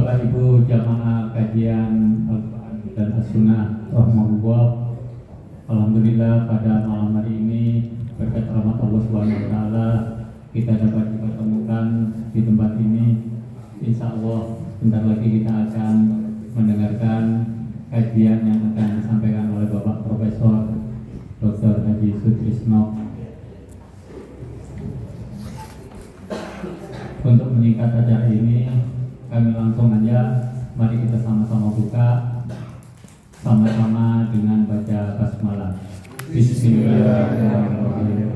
Bapak Ibu jamaah kajian Al-Quran dan As-Sunnah rahimahullah. Alhamdulillah pada malam hari ini berkat rahmat Allah Subhanahu wa taala kita dapat dipertemukan di tempat ini. Insya Allah bentar lagi kita akan mendengarkan kajian yang akan disampaikan oleh Bapak Profesor Dr. Haji Sutrisno. Untuk menyingkat acara ini, kami langsung aja, mari kita sama-sama buka sama-sama dengan baca basmalah. Bismillahirrahmanirrahim.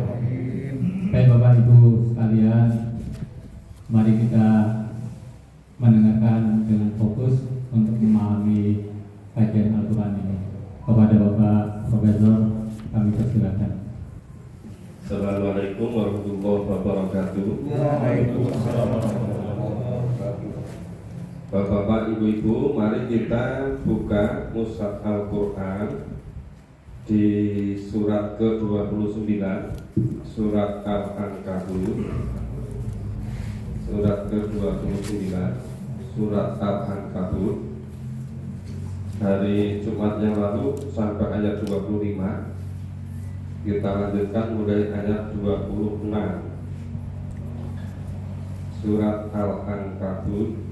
Baik Bapak Ibu sekalian, mari kita mendengarkan dengan fokus untuk memahami kajian Al-Quran ini. Kepada Bapak Profesor, kami persilakan. Assalamualaikum warahmatullahi wabarakatuh. Waalaikumsalam warahmatullahi wabarakatuh. Bapak-bapak, ibu-ibu, mari kita buka Mushaf Al-Quran di surat ke-29, surat Al-Ankabut. Surat ke-29, surat Al-Ankabut. Hari Jumat yang lalu sampai ayat 25. Kita lanjutkan mulai ayat 26. Surat Al-Ankabut,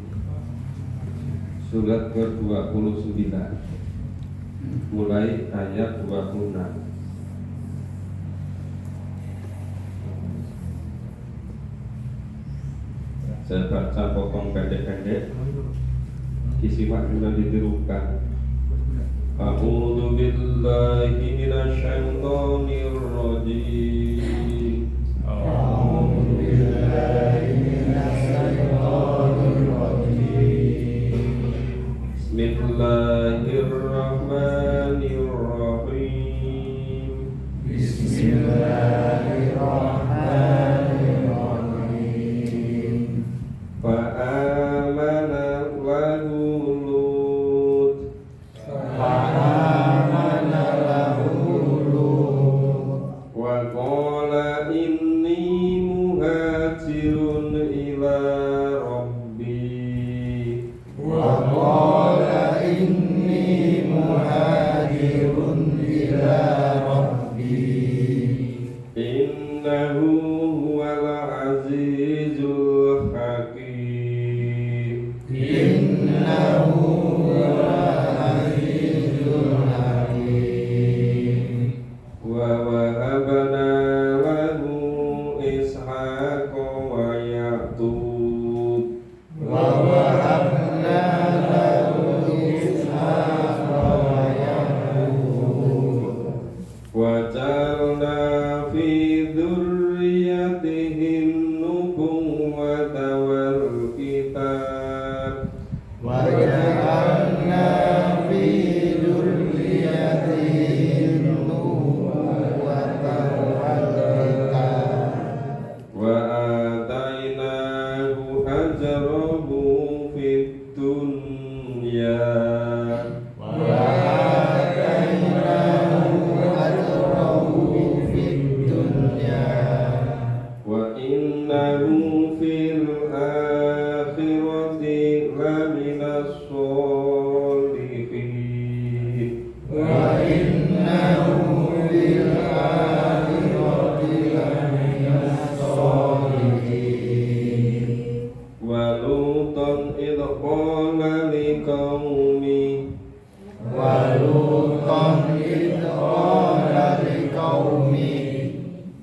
surat ke-29, mulai ayat 26. Saya baca potong pendek-pendek, disimak juga ditirukan. A'udzu billahi minasyaitonir rajim. A'udzu billahi minasyaitonir rajim. Bismillahirrahmanirrahim. Bismillahirrahmanirrahim. Fa'amana lahu Lut. Fa'amana lahu Lut. Wa qala inni muhajirun ila rabbi. Wa qala inni muhajirun ila rabbi. Innahu huwal azizul hakim. Innahu huwal azizul hakim. Wa wahabna lahu Ishaqa wa Ya'qub. Wa wahabna lahu Ishaqa wa Ya'qub. Wa ja'alna fi dzurriyyatihi nubuwwata wal kitab. Wa ja'alna fi dzurriyyatihi nubuwwata wal kitab. Wa atainahu ajrahu fid dunya. Wa atainahu ajrahu fid dunya. Wa innahu fil akhirati laminas sholihin. Wa innahu fil akhirati laminas sholihin. Wa lutan idh qala liqaumi. Wa Lutan idh qala liqaumi.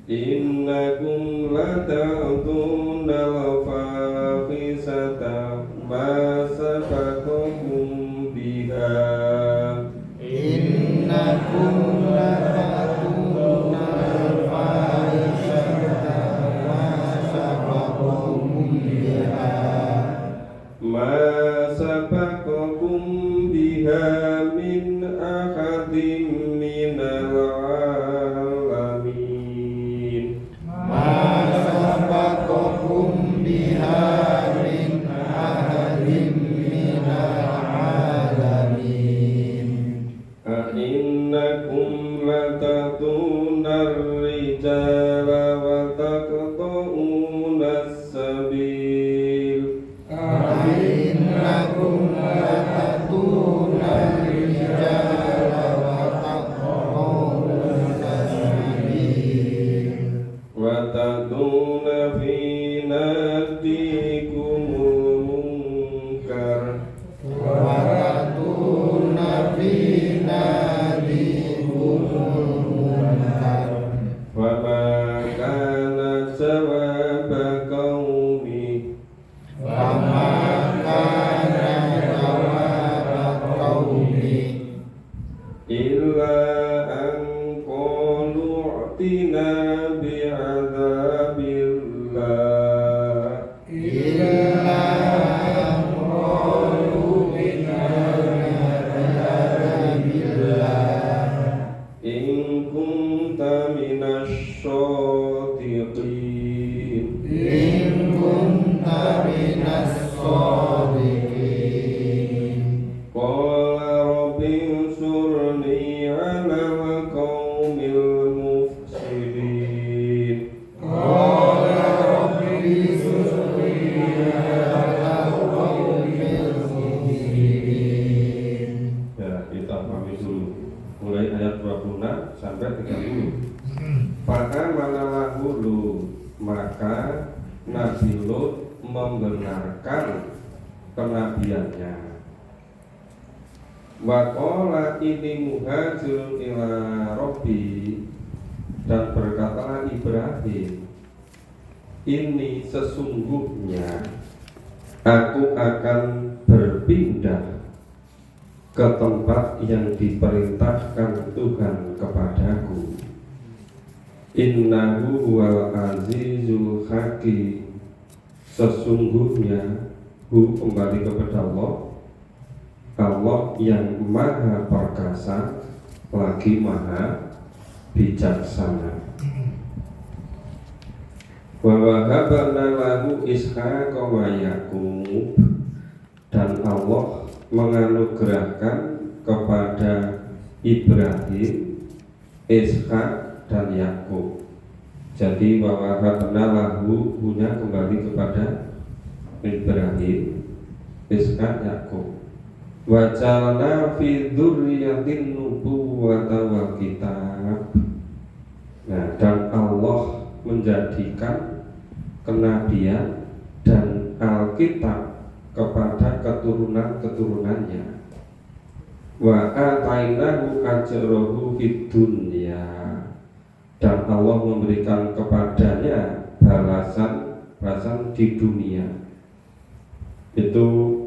Innakum lata'tuna al-fahisata ma sabaqakum biha. Innakum lata'tuna al-fahishata ma sabaqakum biha. Ma sabaqakum biha min ahadin minal alamin. Ma sabaqakum biha min ahadin minal alamin. Innakum lata'tuna ar-rijala wa taqta'una as-sabil. Innakum الرجال وتقطعون السبيل وتأتون في ناديكم المنكر وتأتون في ناديكم المنكر فما كان جواب قومه فما كان جواب قومه إلا أن قالوا ائتنا بعذاب الله إلا أن قالوا بعذاب الله إن كنت من الصادقين إن كنت من الصادقين قال رب انصرني على القوم المفسدين قال رب انصرني على القوم المفسدين. Ya, kita pahami dulu mulai ayat 26 sampai 30. Fa'amana lahu, maka Nabi Lut membenarkan kenabiannya. Wa qala ini muhajirun ila Rabbi, dan berkatalah Ibrahim, ini sesungguhnya aku akan berpindah ke tempat yang diperintahkan Tuhan kepadaku. Innahu huwal azizul hakim, sesungguhnya hu kembali kepada Allah, Allah yang maha perkasa lagi maha bijaksana. Wa wahabna lahu Ishaq wa Yaqub, dan Allah menganugerahkan kepada Ibrahim Ishaq dan Yakub. Jadi wa wahabna lahu punya kembali kepada Ibrahim Ishaq Yakub. Wa ja'alna fi dzurriyyatin nubuwwata wal kitab. Nah, dan Allah menjadikan kenabian dan Alkitab kepada keturunan-keturunannya. Wa atainahu ajrahu fid dunya, dan Allah memberikan kepadanya balasan di dunia. Itu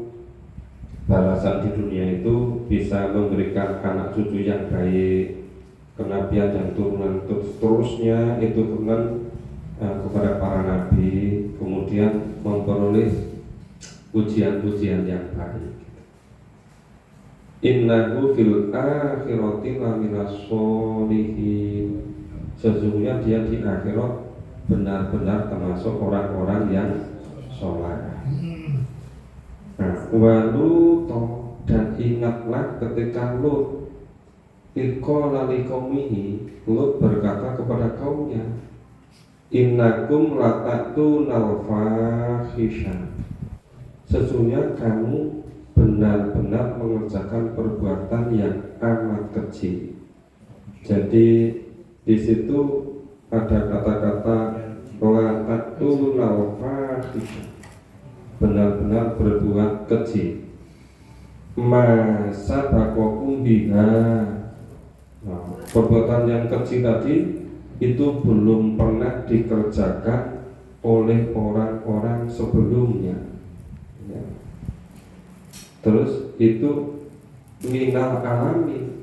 balasan di dunia itu bisa memberikan anak cucu yang baik, kenabian dan turunan seterusnya itu turunan kepada para nabi, kemudian memperoleh pujian-pujian yang baik. Innahu fil akhirati laminas sholihin, sesungguhnya dia di akhirat benar-benar termasuk orang-orang yang soleh. Nah, waluto, dan ingatlah ketika Lut iqala liqaumihi, Lut berkata kepada kaumnya, innakum latatuna fahisha, sesungguhnya kamu benar-benar mengerjakan perbuatan yang amat keji. Jadi di situ ada kata-kata latatuna fahisha, benar-benar berbuat keji. Masa bakokum biha, nah, perbuatan yang keji tadi itu belum pernah dikerjakan oleh orang-orang sebelumnya ya. Terus itu minal alami,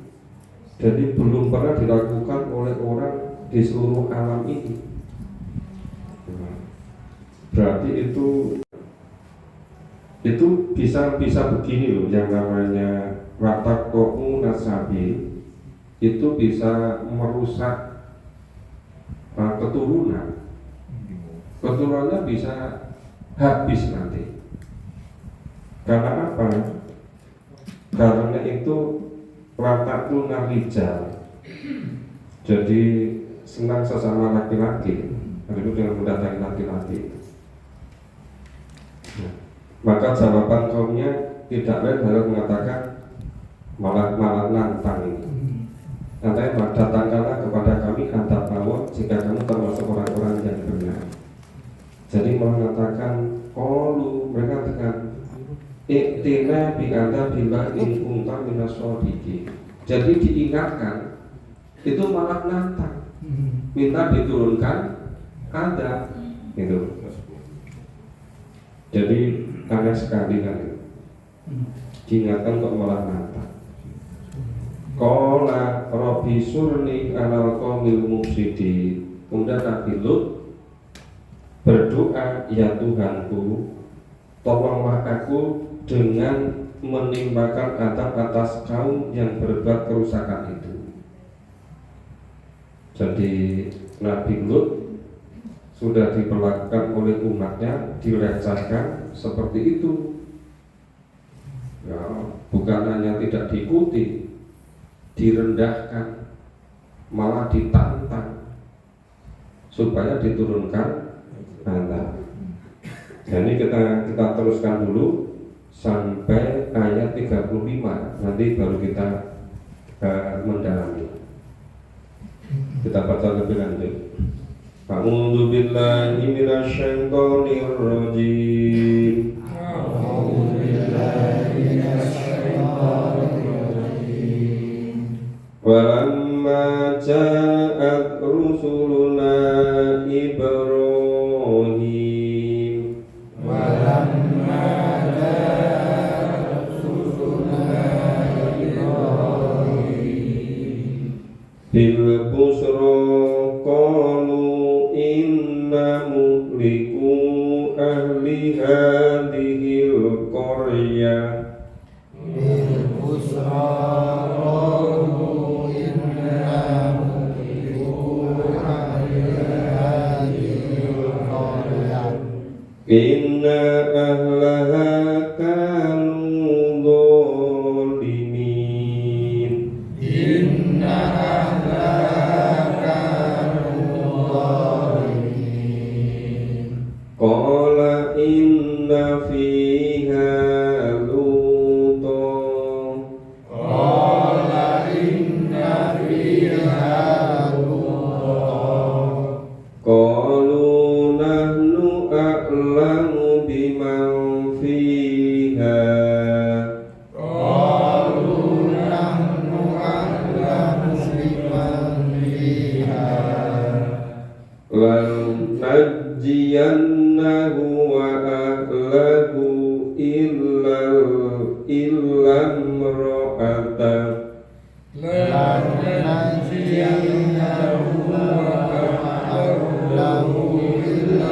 jadi belum pernah dilakukan oleh orang di seluruh alam ini. Nah, berarti itu bisa begini loh, yang namanya watak ko'u nasabi itu bisa merusak keturunannya bisa habis nanti. Karena apa? Karena itu watak rijal, jadi senang sesama laki-laki, itu dengan mendatangi laki-laki. Maka jawaban kaumnya tidak lain adalah mengatakan, malah nantang ini. Katanya datangkanlah kepada kami adab maut jika kamu termasuk orang-orang yang benar. Jadi mengatakan mereka dengan iktina bi'anda bila in kunta minas shodiqin. Jadi diingatkan itu malah nantang, minta diturunkan adab gitu. Jadi aneh sekali kan itu. Diingatkan kok malah nantang. Qala rabbi surni alal qaumil mufsidin. Kemudian Nabi Lut berdoa, ya Tuhanku, tolonglah aku dengan menimpakan adab atas kaum yang berbuat kerusakan itu. Jadi Nabi Lut sudah diperlakukan oleh umatnya, dilecehkan seperti itu. Ya, bukan hanya tidak diikuti, direndahkan, malah ditantang supaya diturunkan adab. Jadi kita teruskan dulu sampai ayat 35, nanti baru kita mendalami. Kita baca lebih lanjut. A'udzu billahi minasyaitonir rajim. A'udzu billahi minasyaitonir rajim. Walamma ja'at rusuluna Ibrahim. Walamma ja'at rusuluna Ibrahim. Bil busra qalu inna muhliku ahli hadhil qaryah. Bil busra qalu inna muhliku ahli hadhil qaryah. Inna ahlaha kanu dhalimin. Inna ahlaha kanu dhalimin. Qala inna fiha lutan. Qala inna fiha lutan. Qalu nahnu a'lamu biman fiha. Qalu nahnu a'lamu biman fiha. Lan najjiyannahu wa ahlahu illa imra'atah. Lan najziyannahu wa ahlahu illa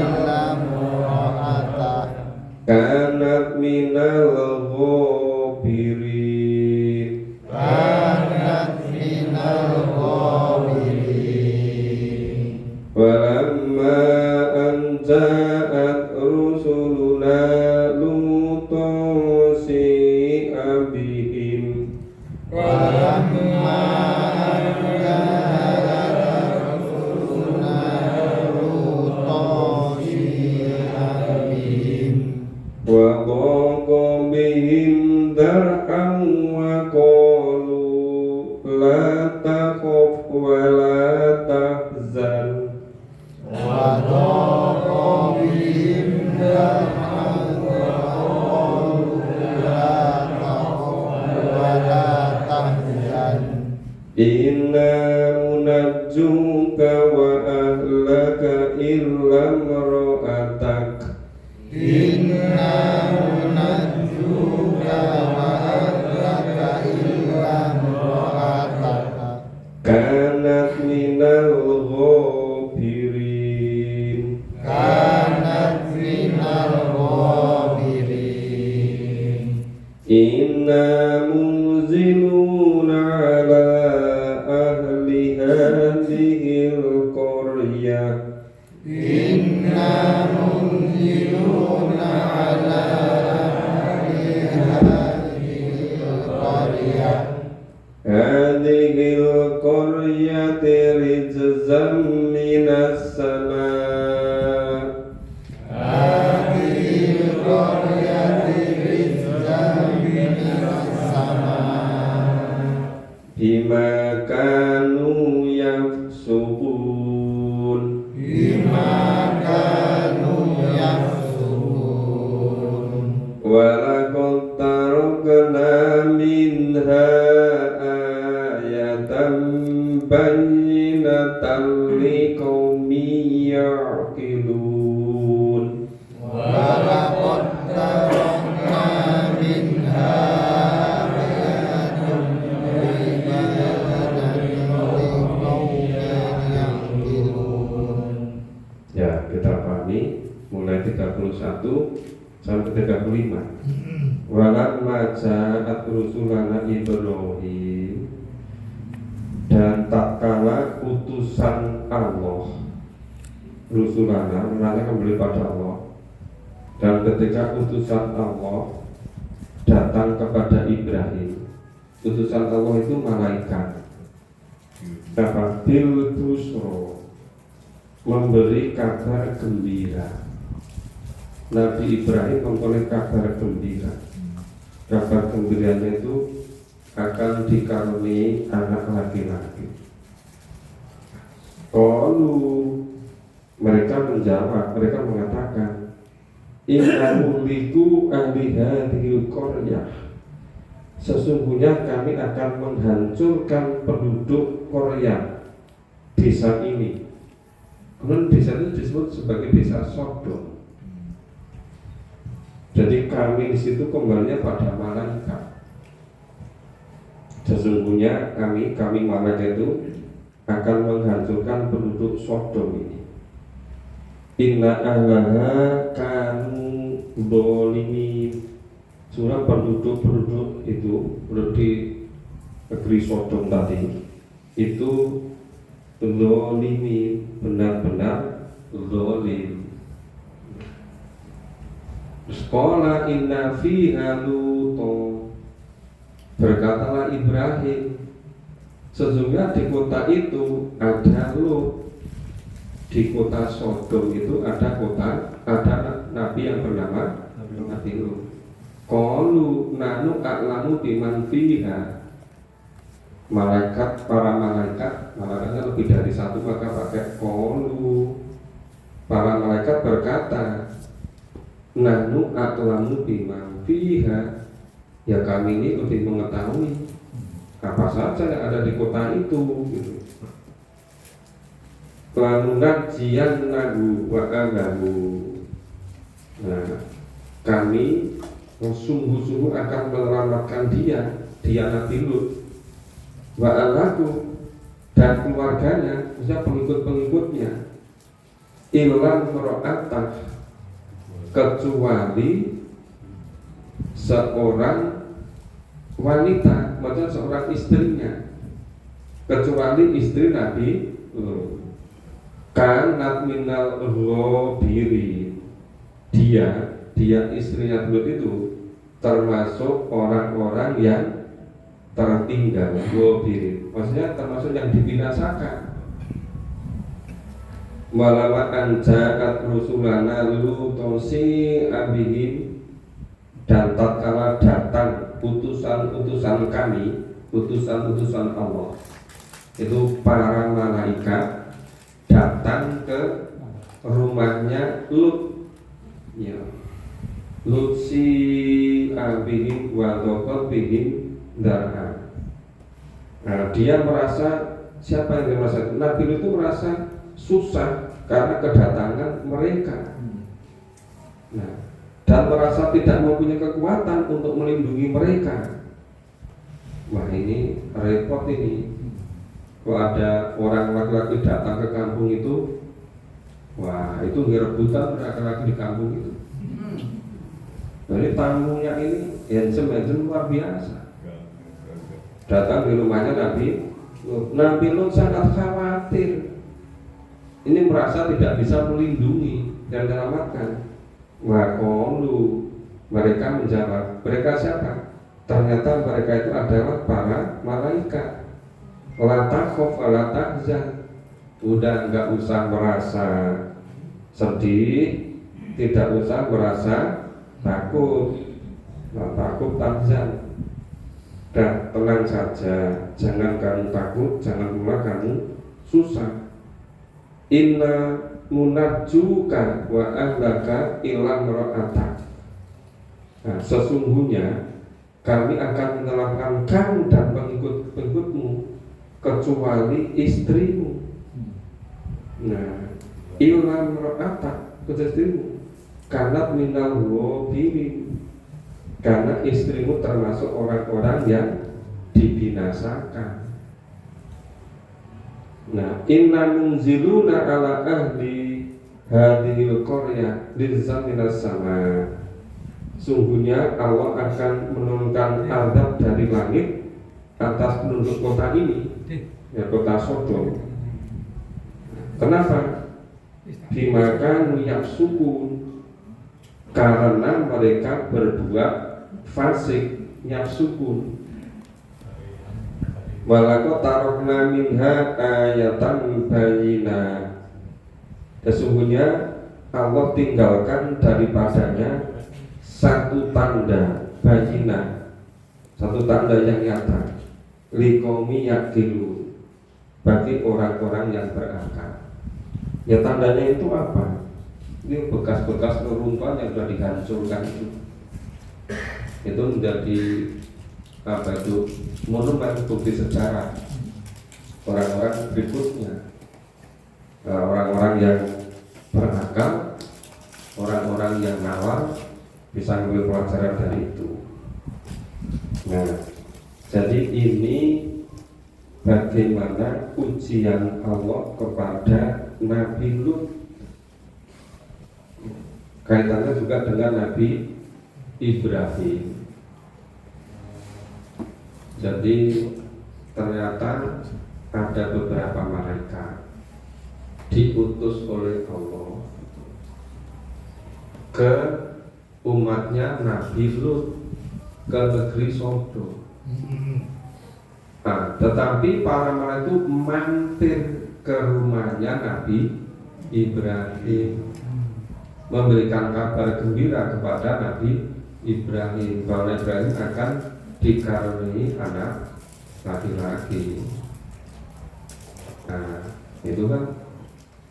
imra'atah. Kanat minal ghabirin. Kanat minal ghabirin. Walamma an ja'at rusuluna lutan si'a bihim. Walamma ja'at rusuluna lutan si'a bihim. Wa dhaqa bihim dar'an wa qalu la takhaf wa la tahzan. Wa dhaqa bihim dar'an wa qalu la takhaf wa la tahzan. Inna munajjuka wa ahlaka illa imra'atak. Inna munajjuka wa ahlaka illa imra'ataka. Kanat minal ghabirin. Kanat minal ghabirin. Inna munziluna ala ahli hadhil qaryah. Inna munziluna ala ahli hadhil qaryah. Hadhil qaryati rijzam minas sama'. Hadhil qaryati rizqan minas sama'. kelima. Walamma ja'at rusulana Ibrahim, dan tak kala utusan Allah, rusulana menanya kembali pada Allah, dan ketika utusan Allah datang kepada Ibrahim, utusan Allah itu malaikat, bil busro, memberi kabar gembira. Nabi Ibrahim memperoleh kabar gembira. Kabar gembiranya itu akan dikaruniai anak laki-laki. Qalu, mereka menjawab, mereka mengatakan, inna muhliku ahli hadhil qaryah, sesungguhnya kami akan menghancurkan penduduk Korea, desa ini. Kemudian desa itu disebut sebagai desa Sodom. Jadi kami di situ kembalinya pada malaikat. Sesungguhnya kami malaikat itu akan menghancurkan penduduk Sodom ini. Inna ahlaha kanu dzalimin. Surah penduduk itu di negeri Sodom tadi itu dzalimin, benar-benar zalim. Sekolah inna fiha Luto, berkatalah Ibrahim, sesungguhnya di kota itu ada Lut. Di kota Sodom itu ada nabi yang bernama Nabi Lut. Qalu nanu a'lamu biman fiha. Malaikatnya lebih dari satu, maka pakai qalu. Para malaikat berkata, nanu a'lamu biman fiha, ya kami ini lebih mengetahui apa saja yang ada di kota itu gitu. Lanunajian nagu wa agamu. Nah, kami sungguh-sungguh akan menyelamatkan dia Nabi Lut, wa agamu, dan keluarganya, maksudnya pengikut-pengikutnya, ilan mera'atah, kecuali seorang wanita, maksudnya seorang istrinya, kecuali istri Nabi kanat minal ghabirin. Dia istrinya Lut itu termasuk orang-orang yang tertinggal, ghabirin, maksudnya termasuk yang dibinasakan. Malamaan ja'at rusulana lutosi abihim, dan tatkala datang utusan-utusan kami, utusan-utusan Allah, itu para malaikat datang ke rumahnya Lut, ya. Lut si abihim wa dhaqat bihim darha. Nah, dia merasa, siapa yang dia merasa? Nabi Lut itu merasa susah karena kedatangan mereka. Nah, dan merasa tidak mempunyai kekuatan untuk melindungi mereka. Wah, ini repot ini. Kalau ada orang laki-laki datang ke kampung itu, wah, itu rebutan laki-laki di kampung itu. Jadi tamunya ini handsome luar biasa. Datang di rumahnya Nabi Lut sangat khawatir. Ini merasa tidak bisa melindungi dan menyelamatkan. Waqalu, mereka menjawab, mereka siapa? Ternyata mereka itu adalah para malaikat. La takhaf wa la tahzan. Udah enggak usah merasa sedih, tidak usah merasa takut. La takut tahzan. Dan tenang saja, jangan kamu takut, jangan pula kamu susah. Inna munajjuka wa ahlaka illa mar'atak. Nah, sesungguhnya kami akan menyelamatkan kamu dan pengikut-pengikutmu kecuali istrimu. Nah, illa mar'atak, kecuali istrimu, karena minal ghabirin, karena istrimu termasuk orang-orang yang dibinasakan. Nah, inna munziluna ala ahli hadhil qaryah rizqan minas sama. sungguhnya Allah akan menurunkan azab dari langit atas penduduk kota ini, ya kota Sodom. Kenapa? Bimakan yafsukun, karena mereka berbuat fasik, yafsukun. Walaqad tarokna minha ayatan bayyinah. Sesungguhnya Allah tinggalkan daripadanya satu tanda bayyinah, satu tanda yang nyata, liqaumi yaqilun, bagi orang-orang yang berakal. Ya tandanya itu apa? Ini bekas-bekas reruntuhan yang sudah dihancurkan itu menjadi apa itu monumen bukti sejarah orang-orang berikutnya, orang-orang yang berakal, orang-orang yang nalar bisa mengambil pelajaran dari itu. Nah, jadi ini bagaimana ujian Allah kepada Nabi Lut, kaitannya juga dengan Nabi Ibrahim. Jadi ternyata ada beberapa malaikat diutus oleh Allah ke umatnya Nabi Lut, ke negeri Sodom. Nah, tetapi para malaikat itu mampir ke rumahnya Nabi Ibrahim, memberikan kabar gembira kepada Nabi Ibrahim bahwa Ibrahim akan dikaruniai anak laki-laki. Nah, itu kan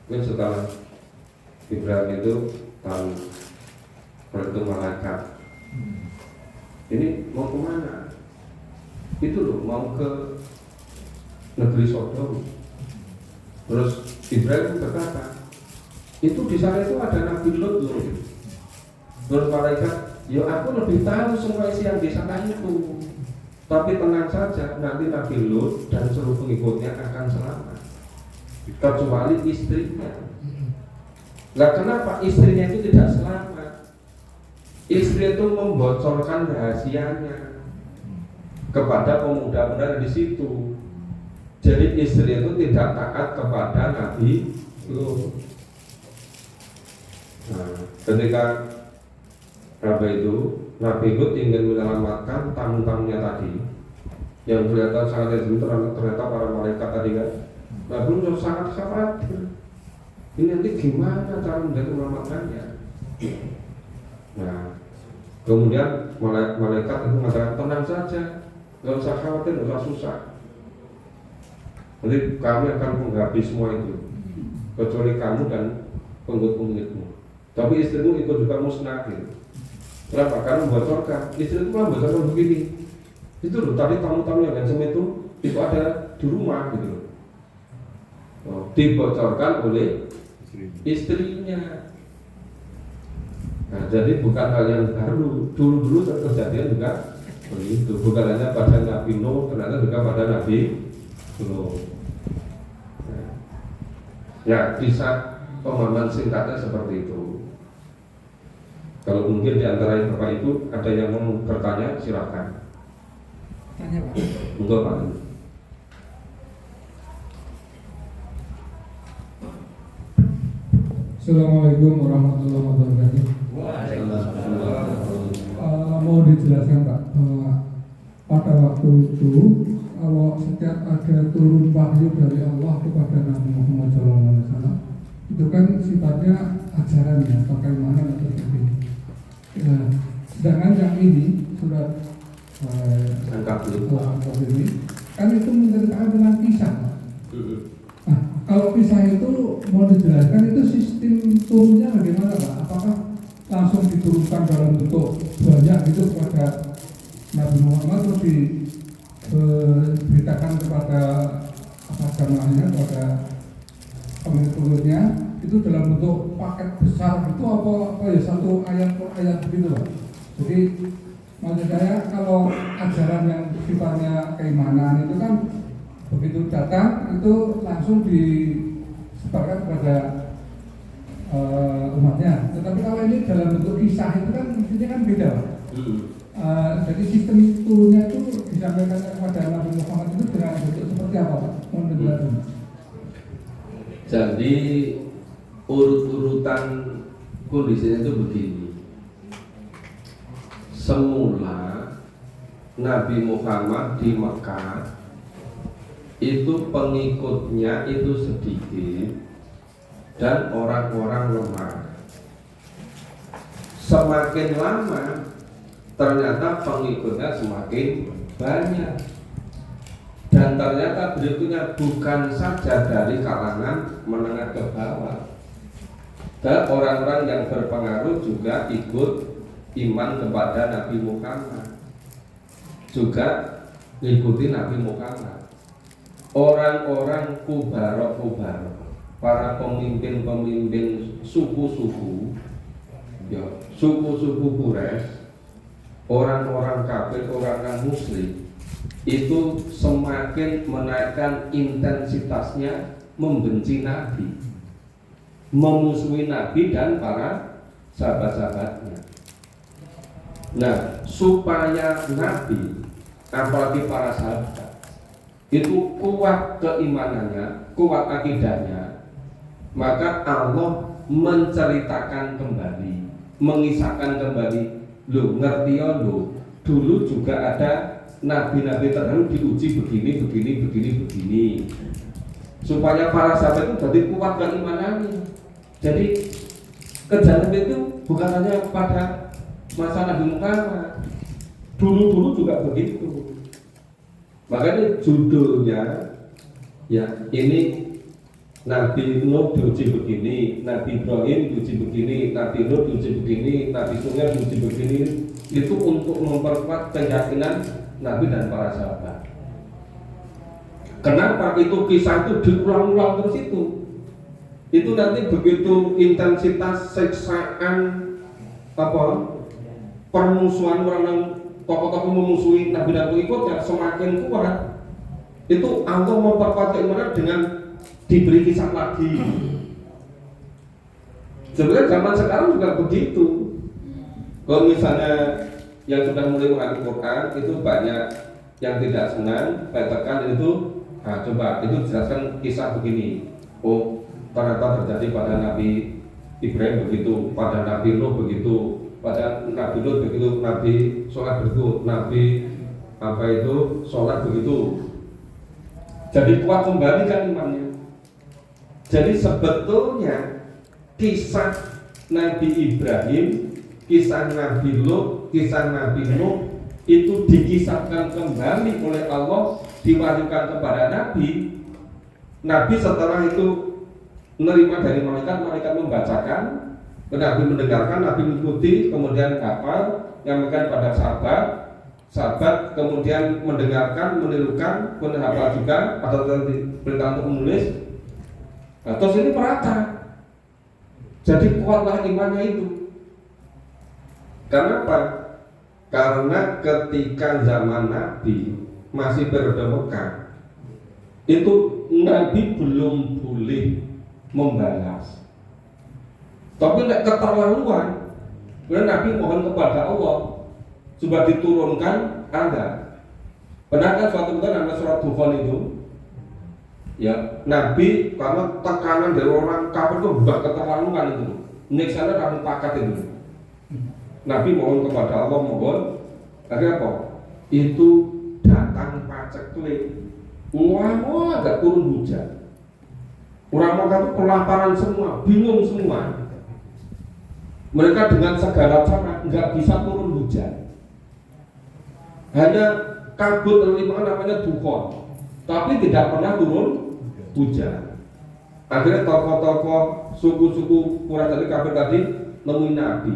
setelah Ibrahim itu tahun bertemu malaikat. Ini mau kemana? Itu loh, mau ke negeri Sodom. Terus Ibrahim berkata, itu di sana itu ada Nabi Lut loh. Terus malaikat, ya aku lebih tahu semua isi yang di sana itu. Tapi tenang saja, nanti Nabi Lut dan seluruh pengikutnya akan selamat, kecuali istrinya. Lah kenapa istrinya itu tidak selamat? Istri itu membocorkan rahasianya kepada pemuda-pemuda di situ. Jadi istri itu tidak taat kepada Nabi Lut. Nah, ketika Nabi Lut ingin menyelamatkan tamu-tamunya tadi, yang kelihatan sangat ternyata para malaikat tadi kan, Nabi Lut sangat khawatir. Ini nanti gimana cara menyelamatkannya? Nah, kemudian malaikat itu mengatakan, tenang saja, nggak usah khawatir, nggak usah susah. Nanti kami akan menghabis semua itu, kecuali kamu dan pengikut-pengikutmu. Tapi istrimu ikut juga musnah gitu. Kenapa? Karena membocorkan. Istri itu malah membocorkan begini. Itu loh, tadi tamu-tamu yang handsome itu ada di rumah gitu loh. Oh, dibocorkan oleh istrinya. Nah, jadi bukan hal yang baru. Dulu-dulu kejadian juga begitu. Bukan hanya pada Nabi Nuh, ternyata juga pada Nabi Nuh. Ya, bisa pemahaman singkatnya seperti itu. Kalau mungkin di antara Bapak Ibu ada yang mau bertanya, silakan. Tanya Pak. Untuk Pak. Assalamualaikum warahmatullahi wabarakatuh. Mau dijelaskan Pak, pada waktu itu kalau setiap ada turun wahyu dari Allah kepada Nabi Muhammad SAW, itu kan sifatnya ajaran ya, bagaimana atau seperti ini. Sedangkan yang ini surat Angkat ini kan itu menceritakan tentang kisah. Nah, kalau kisah itu mau dijelaskan itu sistem turunnya bagaimana Pak? Apakah langsung diturunkan dalam bentuk banyak gitu kepada Nabi Muhammad atau diberitakan kepada apa jamaahnya, kepada pengikutnya itu dalam bentuk paket besar gitu apa ya, satu ayat per ayat begitu Pak? Jadi maksud saya kalau ajaran yang sifatnya keimanan itu kan begitu datang itu langsung disebarkan kepada umatnya. Tetapi kalau ini dalam bentuk kisah itu kan mestinya kan beda, Pak. Jadi sistem itunya itu disampaikan kepada Nabi Muhammad itu dengan bentuk seperti apa, Pak? Mohon penjelasan. Jadi urut-urutan kondisinya itu begini. Semula Nabi Muhammad di Mekah itu pengikutnya itu sedikit dan orang-orang lemah. Semakin lama ternyata pengikutnya semakin banyak, dan ternyata berikutnya bukan saja dari kalangan menengah ke bawah, dan orang-orang yang berpengaruh juga ikut iman kepada Nabi Muhammad, juga mengikuti Nabi Muhammad. Orang-orang kubarok, para pemimpin-pemimpin suku-suku, ya, suku-suku Quraisy, orang-orang kafir, orang-orang muslim, itu semakin menaikkan intensitasnya membenci Nabi, memusuhi Nabi dan para sahabat-sahabatnya. Nah, supaya Nabi, apalagi para sahabat, itu kuat keimanannya, kuat akidahnya, maka Allah menceritakan kembali, mengisahkan kembali, lo ngerti ya lo, dulu juga ada nabi-nabi terdahulu diuji begini, supaya para sahabat itu jadi kuat keimanannya. Jadi kejadian itu bukan hanya pada masa Nabi Muhammad, dulu juga begitu. Makanya judulnya ya ini Nabi Nuh diuji begini, Nabi Ibrahim diuji begini, Nabi Nuh diuji begini, Nabi Sulaiman diuji begini. Itu untuk memperkuat keyakinan Nabi dan para sahabat. Kenapa itu kisah itu diulang-ulang terus itu? Itu nanti begitu intensitas siksaan permusuhan orang tokoh-tokoh memusuhi Nabi dan pengikutnya semakin kuat, itu Allah memperkuat keimanan dengan diberi kisah lagi. Sebenarnya zaman sekarang juga begitu. Kalau misalnya yang sudah mulai mengerti Quran itu banyak yang tidak senang, saya tekan itu, coba itu jelaskan kisah begini. Oh, ternyata terjadi pada Nabi Ibrahim begitu, pada Nabi Nuh begitu, pada Nabi Lut begitu, Nabi sholat begitu, Nabi sholat begitu. Jadi kuat kembali kan imannya. Jadi sebetulnya kisah Nabi Ibrahim, kisah Nabi Lut, kisah Nabi Nuh itu dikisahkan kembali oleh Allah, diwahyukan kepada Nabi. Nabi setelah itu menerima dari malaikat membacakan, Nabi mendengarkan, Nabi mengikuti, kemudian hafal, nyampaikan pada sahabat kemudian mendengarkan, menirukan, kemudian hafal juga, atau perintah untuk menulis. Nah, terus ini merata. Jadi kuatlah imannya itu. Kenapa? Karena ketika zaman Nabi masih periode Mekah, itu Nabi belum boleh membalas. Tapi tidak keterlaluan. Kemudian Nabi mohon kepada Allah supaya diturunkan azab. Benar kan suatu ketika namanya surat Dukhan itu, ya Nabi karena tekanan dari orang kafir itu sudah keterlaluan itu, niksanya kamu pakat itu. Nabi mohon kepada Allah, mohon akhirnya apa? Itu datang paceklik, wah agak turun hujan. Orang Mekah itu kelaparan semua, bingung semua. Mereka dengan segala cara nggak bisa turun hujan, hanya kabut namanya Dukhan, tapi tidak pernah turun hujan. Akhirnya tokoh-tokoh suku-suku Quraisy tadi kafir tadi nemuin Nabi,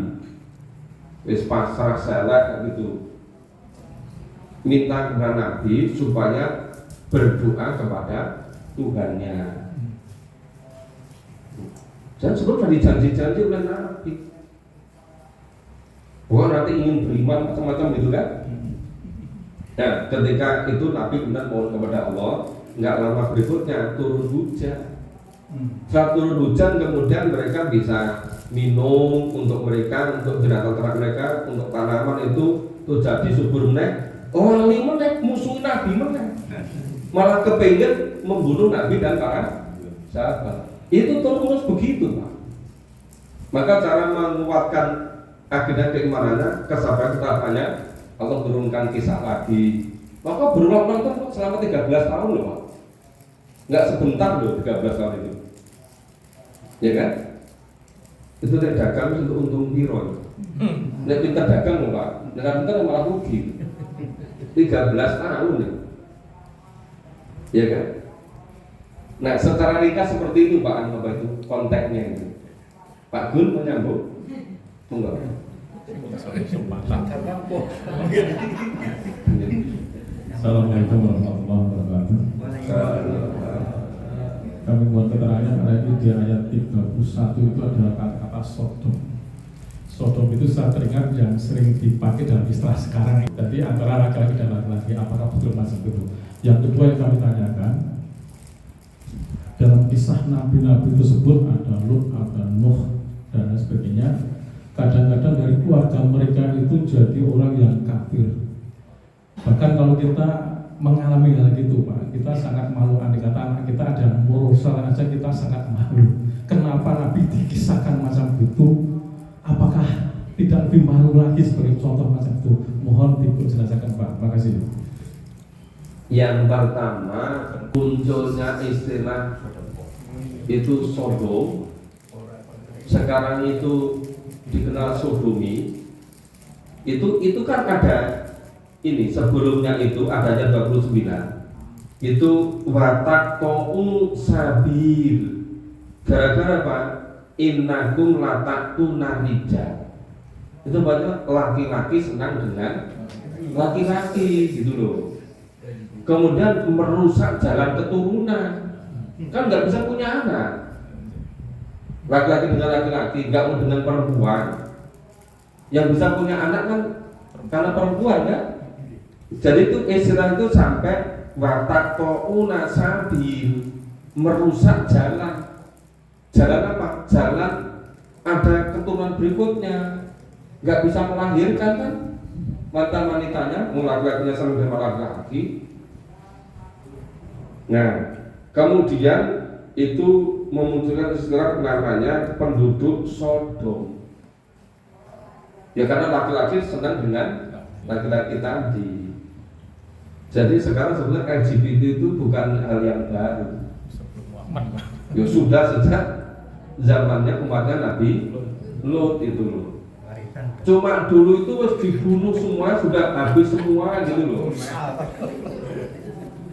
wis pasrah selek gitu, minta kepada Nabi supaya berdoa kepada Tuhannya. Dan sebelum dijanji-janji oleh Nabi, bahwa nanti ingin beriman macam-macam gitu kan. Nah, ketika itu Nabi benar mohon kepada Allah, nggak lama berikutnya turun hujan. Saat turun hujan kemudian mereka bisa minum untuk mereka, untuk binatang ternak mereka, untuk tanaman itu jadi subur meneh. Orang meneh musuh Nabi meneh. Malah kepengen membunuh Nabi dan para sahabat. Itu terus begitu, Pak. Maka cara menguatkan akidah keimanannya, kesabaran ketabahannya, Allah turunkan kisah lagi. Maka berulang-ulang selama 13 tahun loh, Pak. Nggak sebentar loh 13 tahun itu. Ya kan? Itu tidak dagang untuk untung piro. Nek pintar dagang loh, Pak. Nek pintar malah rugi. 13 tahun ya. Ya kan? Nah, secara ringkas seperti itu Pak Bapak itu konteksnya itu. Pak Gun menyambung? Enggak. Assalamualaikum warahmatullahi wabarakatuh. Kami buat keterangan ada di ayat 31 itu adalah kata-kata Sodom. Sodom itu saya teringat yang sering dipakai dalam istilah sekarang. Jadi antara laki-laki dan laki-laki, apakah betul macam itu? Yang kedua yang kami tanyakan, dalam kisah nabi-nabi tersebut ada Lut, ada Nuh, dan lain sebagainya. Kadang-kadang dari keluarga mereka itu jadi orang yang kafir. Bahkan kalau kita mengalami hal gitu, Pak, kita sangat malu. Andai kata anak kita ada yang mursal aja kita sangat malu. Kenapa Nabi dikisahkan macam itu? Apakah tidak lebih malu lagi sebagai contoh macam itu? Mohon dijelaskan, Pak. Terima kasih. Yang pertama, munculnya istilah itu Sodom. Sekarang itu dikenal Sodomi. Itu kan ada ini sebelumnya itu adanya 29. Itu wattaqu sabil. Gara-gara apa? Innakum lataktuna rijal. Itu banyak laki-laki senang dengan laki-laki gitu loh. Kemudian merusak jalan keturunan. Kan nggak bisa punya anak. Laki-laki dengan laki-laki, nggak mau dengan perempuan. Yang bisa punya anak kan karena perempuan kan. Jadi itu istilah itu sampai wattaquna sabil, merusak jalan. Jalan apa? Jalan ada keturunan berikutnya. Nggak bisa melahirkan kan? Wanitanya, laki-lakinya sama dengan laki-laki. Nah, kemudian itu memunculkan istilah namanya penduduk Sodom. Ya karena laki-laki senang dengan laki-laki tadi. Jadi sekarang sebenarnya LGBT itu bukan hal yang baru. Ya sudah sejak zamannya umatnya Nabi Lut itu loh. Cuma dulu itu dibunuh semua, sudah habis semua gitu loh.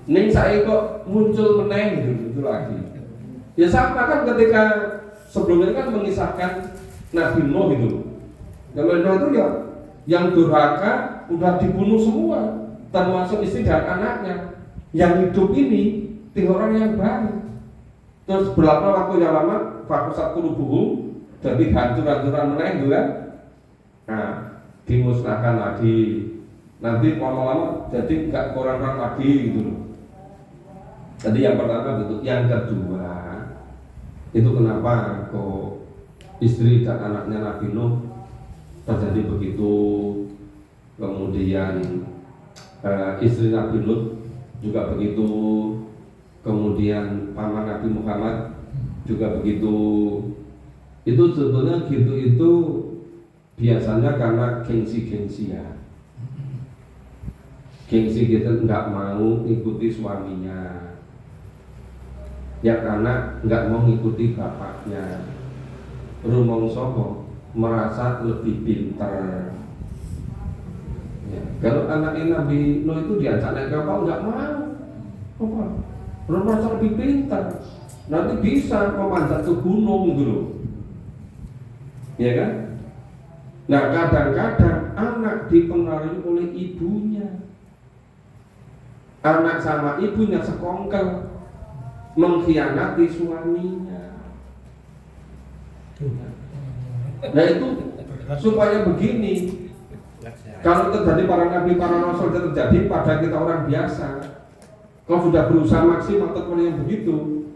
Ning saya kok muncul meneng gitu lagi. Ya sama kan ketika sebelumnya kan mengisahkan Nabi Nuh gitu loh. Nabi Nuh itu ya yang durhaka udah dibunuh semua, termasuk istri dan anaknya. Yang hidup ini tinggal orang yang baik. Terus berapa waktu yang lama fakusat kulubuhum jadi hancur-hancuran meneng gitu kan. Nah, dimusnahkan lagi. Nanti lama-lama jadi nggak kurang-kurang lagi gitu loh. Jadi yang pertama betul, yang kedua itu kenapa kok istri dan anaknya Nabi Nuh terjadi begitu, kemudian istri Nabi Lut juga begitu, kemudian paman Nabi Muhammad juga begitu. Itu sebetulnya gitu itu biasanya karena gengsi-gengsi ya. Gengsi kita nggak mau ikuti suaminya. Ya karena nggak mau ngikuti bapaknya. Rumong sopo merasa lebih pintar. Ya, kalau anaknya Nabi Nuh itu diajak naik kapal nggak mau. Apa? Merasa lebih pintar. Nanti bisa memanjat ke gunung gitu loh. Ya kan? Nah kadang-kadang anak dipengaruhi oleh ibunya. Anak sama ibunya sekongkel, mengkhianati suaminya. Nah itu supaya begini. Kalau terjadi para nabi, para rasul terjadi pada kita orang biasa, kalau sudah berusaha maksimal tetap yang begitu,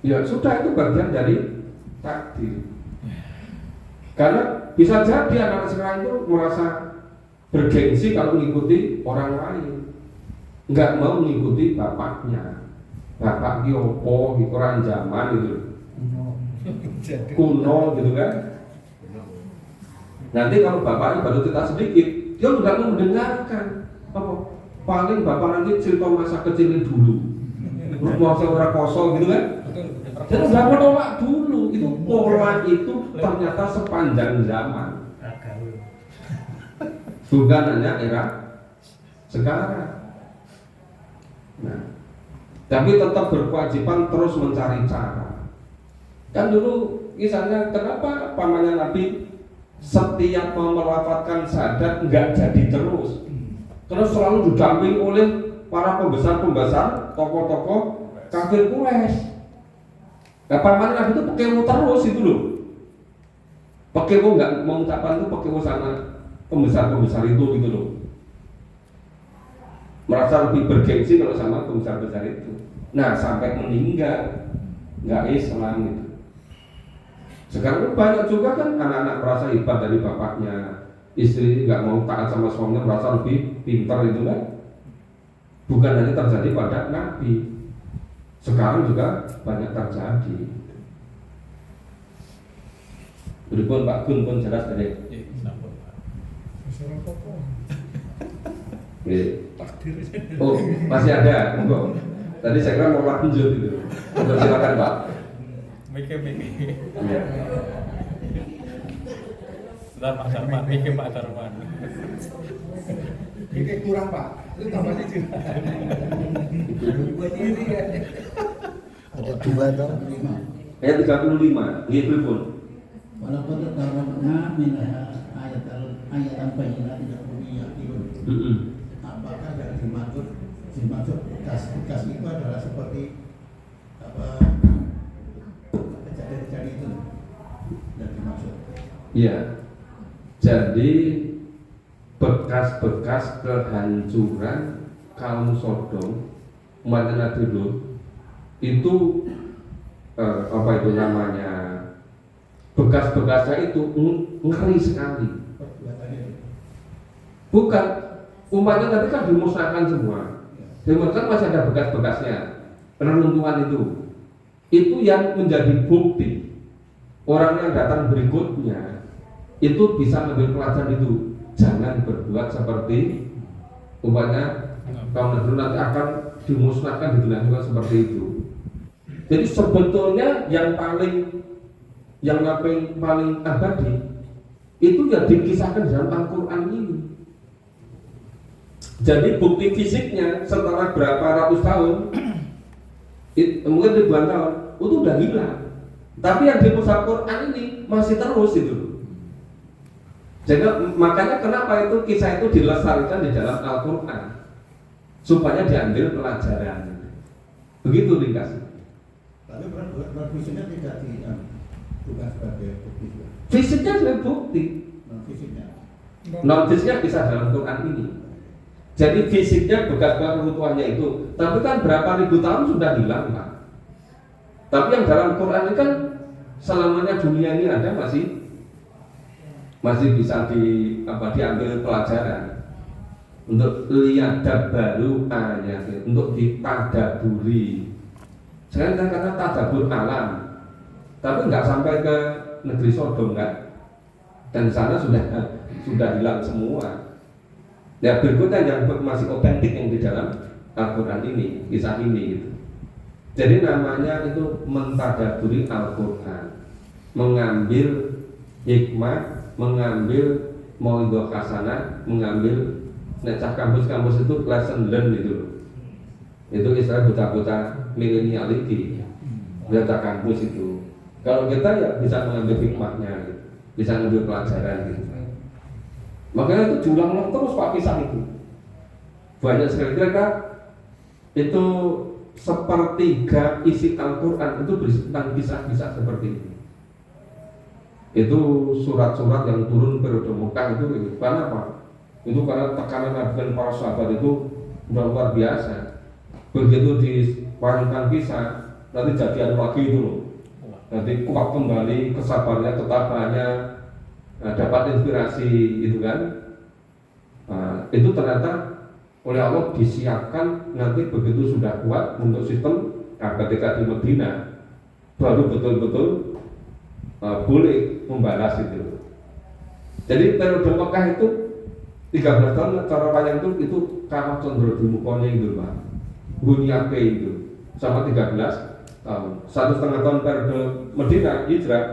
Ya sudah, itu bagian dari takdir. Karena bisa jadi anak sekarang itu merasa bergengsi kalau mengikuti orang lain, nggak mau mengikuti bapaknya. Bapak ki opo, orang zaman itu kuno gitu kan. Nanti kalau bapaknya baru cerita sedikit, dia nggak mau mendengarkan. Apa? Paling bapak nanti cerita masa kecilnya dulu, masa orang kosong gitu kan. Jadi nggak menolak dulu. Itu pola itu ternyata sepanjang zaman, bukan hanya era sekarang. Nah, tapi tetap berkewajiban terus mencari cara. Kan dulu misalnya kenapa pamannya Nabi setiap melafalkan syahadat nggak jadi terus, karena selalu didampingi oleh para pembesar-pembesar, tokoh-tokoh kafir Quraisy. Nah, pamannya Nabi itu pekewo terus itu loh. Pekewo nggak mengucapkan itu pekewo sama pembesar-pembesar itu gitu loh. Merasa lebih bergengsi kalau sama pembesar-pembesar itu. Nah, sampai meninggal nggak Islam gitu. Sekarang banyak juga kan anak-anak merasa hebat dari bapaknya, istri nggak mau taat sama suaminya, merasa lebih pintar itu kan. Bukan hanya terjadi pada Nabi, sekarang juga banyak terjadi. Berikut Pak Gun pun jelas tadi. Oh, masih ada, enggak. Tadi saya kira mau lanjut gitu. Silakan Pak. Mikir. Ya. Sebentar Pak Darman, mikir Pak Darman. Ini kurang Pak, itu tambah sih. Ada 2 atau 5. Ayat 35, nggih pripun? Walaupun tertaruna minha ayatan bayyinah tidak punya Heeh. apakah yang dimaksud bekas itu adalah seperti apa kejadian itu yang dimaksud. Iya. Jadi bekas-bekas kehancuran kaum Sodom, umat Nabi Lut itu apa itu namanya, bekas-bekasnya itu ngeri sekali. Bukan, umatnya tadi kan dimusnahkan semua. Dimusnahkan masih ada bekas-bekasnya, penentuan itu yang menjadi bukti orang yang datang berikutnya itu bisa mengambil pelajaran itu. Jangan berbuat seperti umpamanya kaum Nabi nanti akan dimusnahkan, dibinasakan seperti itu. Jadi sebetulnya yang paling abadi itu yang dikisahkan dalam Al-Quran ini. Jadi bukti fisiknya setelah berapa ratus tahun, mungkin ribuan tahun, itu udah hilang. Tapi yang di mushaf Quran ini masih terus itu. Jadi makanya kenapa itu kisah itu dilestarikan di dalam Al-Quran, supaya diambil pelajaran. Begitu ringkasnya. Tapi fisiknya tidak bukan sebagai bukti. Fisiknya sebagai bukti. Non fisiknya bisa dalam Quran ini. Jadi fisiknya bekas-bekas reruntuhannya itu, tapi kan berapa ribu tahun sudah hilang Pak. Tapi yang dalam Quran ini kan selamanya dunia ini ada, masih bisa diambil pelajaran untuk lihat baru ayat, untuk ditadaburi. Sekarang kan kata tadabur alam, tapi nggak sampai ke negeri Sodom kan, dan sana sudah hilang semua. Ya berikutnya yang masih otentik yang di dalam Al-Quran ini, kisah ini gitu. Jadi namanya itu mentadaburi Al-Quran, mengambil hikmah, mengambil mauidhah hasanah, mengambil necah kampus-kampus itu lesson learn itu. Itu istilah bocah-bocah milenial ini, bocah kampus itu. Kalau kita ya bisa mengambil hikmahnya, gitu. Bisa mengambil pelajaran gitu. Makanya itu diulang-ulang terus Pak kisah itu. Banyak sekali, kira-kira itu sepertiga isi Al-Quran itu berisi tentang kisah-kisah seperti ini. Itu surat-surat yang turun periode Mekah itu karena apa? Itu karena tekanan Nabi dan para sahabat itu udah luar biasa. Begitu diwahyukan kisah, nanti jadian lagi itu loh. Nanti kuat kembali kesabarannya, ketabahannya, dapat inspirasi itu kan. Itu ternyata oleh Allah disiapkan nanti begitu sudah kuat untuk sistem. Ketika di Madinah baru betul-betul boleh membalas itu. Jadi periode Mekah itu 13 tahun cara wayang itu Kawah Condro Dumukone itu Pak. Bunyake itu sama 13 tahun. 1,5 tahun periode Madinah hijrah.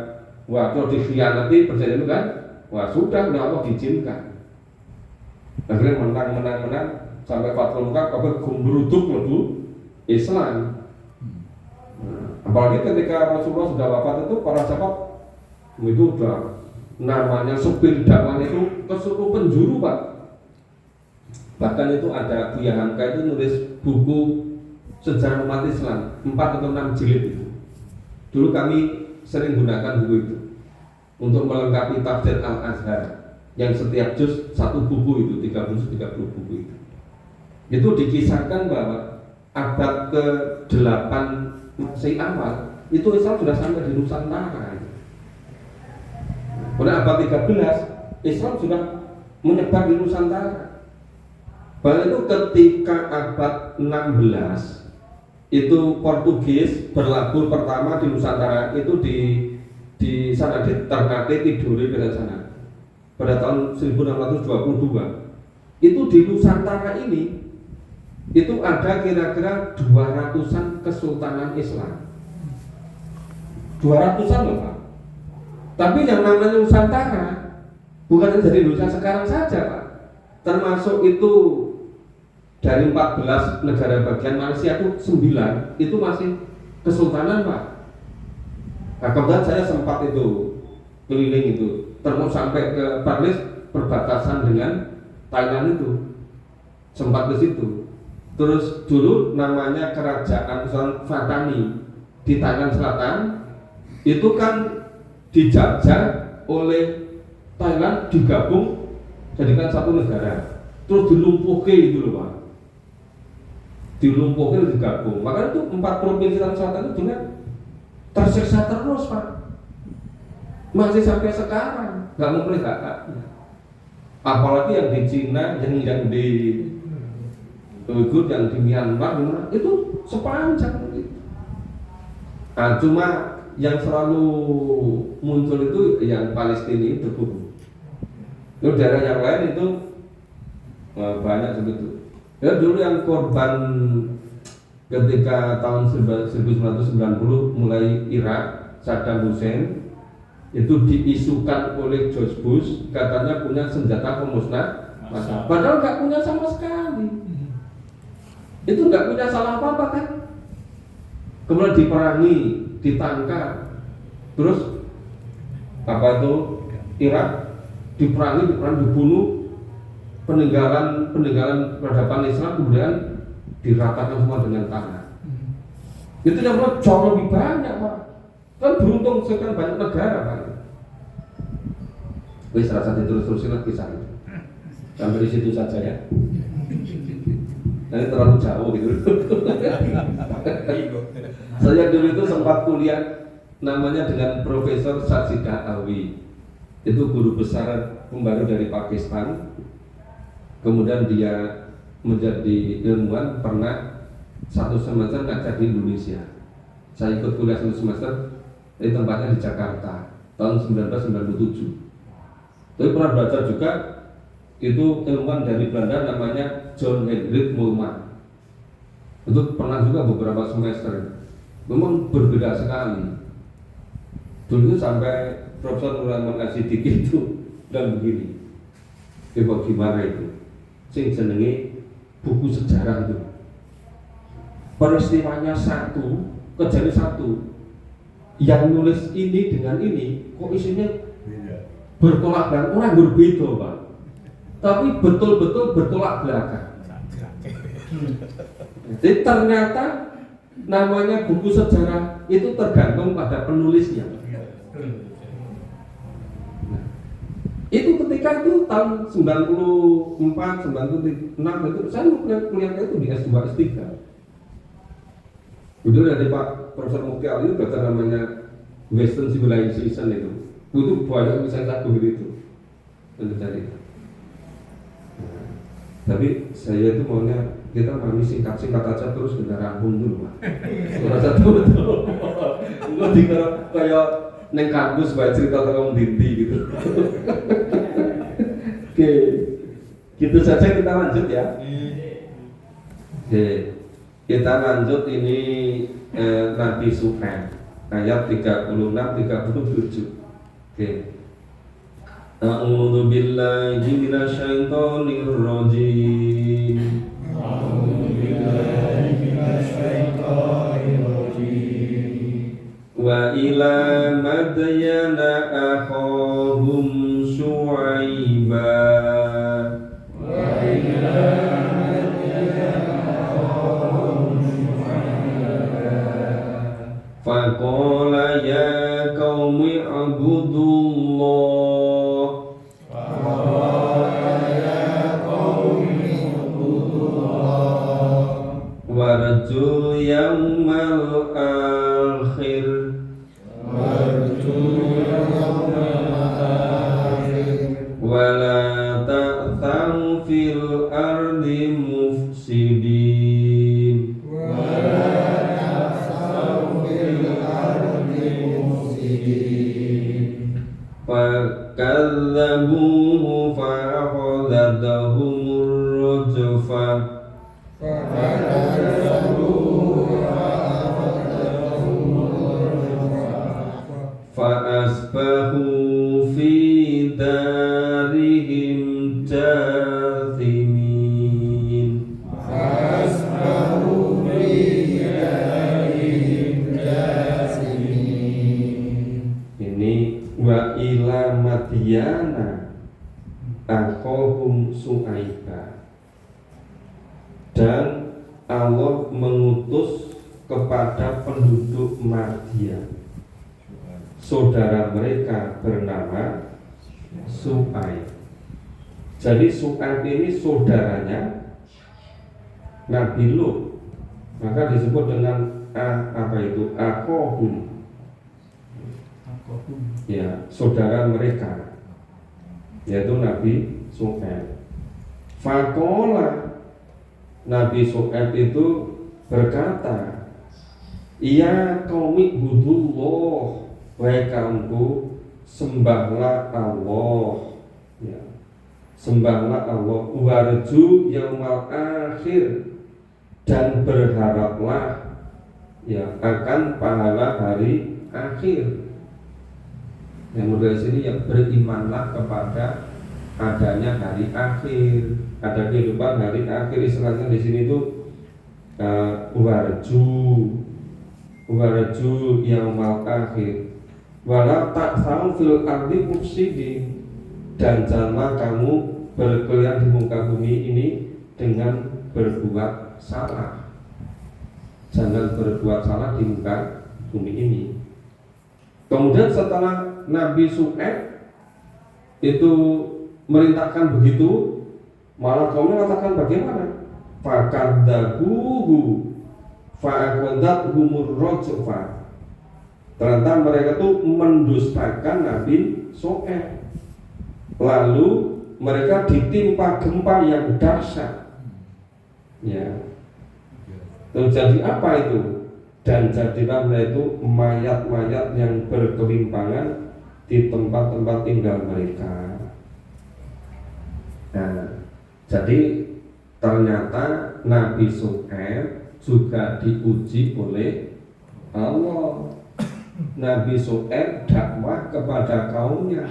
Wah, kalau dikhianati perjanjian itu kan, wah sudah Allah diizinkan. Akhirnya menang sampai Fathul Mekah, kabeh gumbruduk mlebu Islam. Apalagi ketika Rasulullah sudah wafat itu para sahabat itu udah namanya supir dakwah itu ke seluruh penjuru Pak. Bahkan itu ada Buya Hamka itu nulis buku sejarah umat Islam 4 atau 6 jilid itu. Dulu kami sering gunakan buku itu untuk melengkapi tafsir Al-Azhar yang setiap juz 1 buku itu 30 buku itu. Itu dikisahkan bahwa abad ke-8 Masih awal itu Islam sudah sampai di Nusantara. Pada abad 13 Islam sudah menyebar di Nusantara. Bahkan itu ketika abad 16 itu Portugis berlabuh pertama di Nusantara itu di sana di Ternate Tidore pada sana pada tahun 1622. Itu di Nusantara ini itu ada kira-kira 200-an kesultanan Islam. 200-an loh Pak. Tapi yang namanya Nusantara bukan jadi Indonesia sekarang saja Pak. Termasuk itu dari 14 negara bagian Malaysia itu 9 itu masih kesultanan Pak. Nah, kemudian saya sempat itu keliling itu terus sampai ke Perlis perbatasan dengan Thailand itu. Sempat ke situ. Terus dulu namanya kerajaan Fatani di Thailand Selatan itu kan dijajah oleh Thailand, digabung jadikan satu negara. Terus dilumpuhkan itu loh Pak. Dilumpuhkan digabung. Maka itu 4 provinsi Thailand Selatan itu juga tersiksa terus Pak. Masih sampai sekarang nggak memulai hak-haknya. Apalagi yang di Cina, yang di Uyghur, yang di Myanmar itu sepanjang itu. Nah, cuma yang selalu muncul itu yang Palestina itu. Itu daerah yang lain itu banyak segitu. Ya dulu yang korban ketika tahun 1990 mulai Irak, Saddam Hussein itu diisukan oleh George Bush katanya punya senjata pemusnah massa. Padahal nggak punya sama sekali. Itu nggak punya salah apa-apa kan. Kemudian diperangi, ditangkap, terus apa itu Irak diperangi, dibunuh, peninggalan peradaban Islam kemudian diratakan semua dengan tanah. Itu yang jauh lebih banyak Pak. Kan beruntung sekian banyak negara Pak. Wis rasa diterus-terusin lagi kisah itu. Sampai di situ saja ya. Ini terlalu jauh gitu. Saya dulu itu sempat kuliah namanya dengan Profesor Sajidah Alwi. Itu guru besar pembaru dari Pakistan. Kemudian dia menjadi ilmuwan, pernah 1 semester ngajar di Indonesia. Saya ikut kuliah 1 semester di tempatnya di Jakarta tahun 1997. Tapi pernah belajar juga itu ilmuwan dari Belanda namanya John Hendrik Mulman. Itu pernah juga beberapa semester. Memang berbeda sekali. Dulu sampai Profesor Nurman Asidiki itu dan begini. Coba gimana itu? Sing jenenge buku sejarah itu. Peristiwanya satu, kejadian satu. Yang nulis ini dengan ini kok isinya bertolak belakang, orang berbeda Pak. Tapi betul-betul bertolak belakang. Jadi ternyata namanya buku sejarah itu tergantung pada penulisnya. Nah, itu ketika itu tahun 94, 96 itu saya kuliah itu di S2, S3. Itu dari Pak Profesor Mukti Ali itu baca namanya Western Civilization itu banyak bisa lagu itu untuk cari. Tapi saya itu maunya kita mami singkat-singkat aja terus kita rangkum dulu Pak. Rasa betul. Enggak dikira kayak neng kampus baca cerita tentang Dindi gitu. Oke, gitu saja kita lanjut ya. Oke, kita lanjut ini Nabi Suhaib ayat 36-37. Oke. A'udzu billahi minasyaitonir rajim. Wa ila madyana akhahum Syuaiba. Faqala ya qaumi ibudullah warjul yaumal akhir wala ta'thaw fil ardi mufsidin. Fakadzabuhu fa'akhadhatuhumur rajfah fa'asbahu fi darihim jathimin. Ini wa ila madyana akhahum Syuaiba, dan Allah mengutus kepada penduduk Madyan saudara mereka bernama Syuaib. Jadi Syuaib ini saudaranya Nabi Lut, maka disebut dengan akhahum, ya, saudara mereka, yaitu Nabi Syuaib. Faqala, Nabi Syuaib itu berkata, "Ya qaumi budullah, wahai kaumku, sembahlah Allah, ya, sembahlah Allah, warju yaumal akhir, dan berharaplah, ya, akan pahala hari akhir." Yang model sini, ya, berimanlah kepada adanya hari akhir, ada kehidupan hari akhir. Istilahnya di sini tuh warju yaumal akhir, wala ta'thaw fil ardi mufsidin, dan janganlah kamu berkeliaran di muka bumi ini dengan berbuat salah. Jangan berbuat salah di muka bumi ini. Kemudian setelah Nabi Syuaib itu merintahkan begitu, malah kaumnya katakan bagaimana? Fakadzabuhu fa'akhadhathumur rajfah. Ternyata mereka itu mendustakan Nabi Syuaib. Lalu mereka ditimpa gempa yang dahsyat. Ya. Terjadi apa itu? Dan jadilah mereka itu mayat-mayat yang berkelimpangan di tempat-tempat tinggal mereka. Nah, jadi ternyata Nabi Syuaib juga diuji oleh Allah. Nabi Syuaib dakwah kepada kaumnya,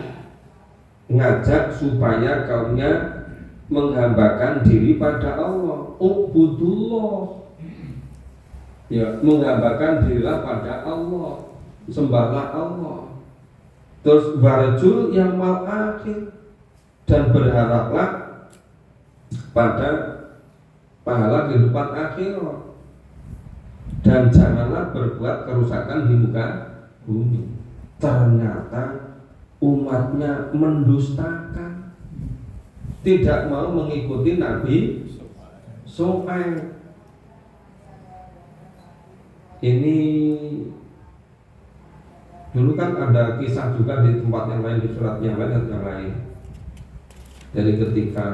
ngajak supaya kaumnya menghambakan diri pada Allah. Ubudullah, ya, menghambakan dirilah pada Allah, sembahlah Allah. Terus warjul yang mal akhir, dan berharaplah pada pahala kehidupan akhirat, dan janganlah berbuat kerusakan di muka bumi. Ternyata umatnya mendustakan, tidak mau mengikuti Nabi Syuaib. Ini dulu kan ada kisah juga di tempat yang lain, di surat yang lain dan yang lain. Jadi ketika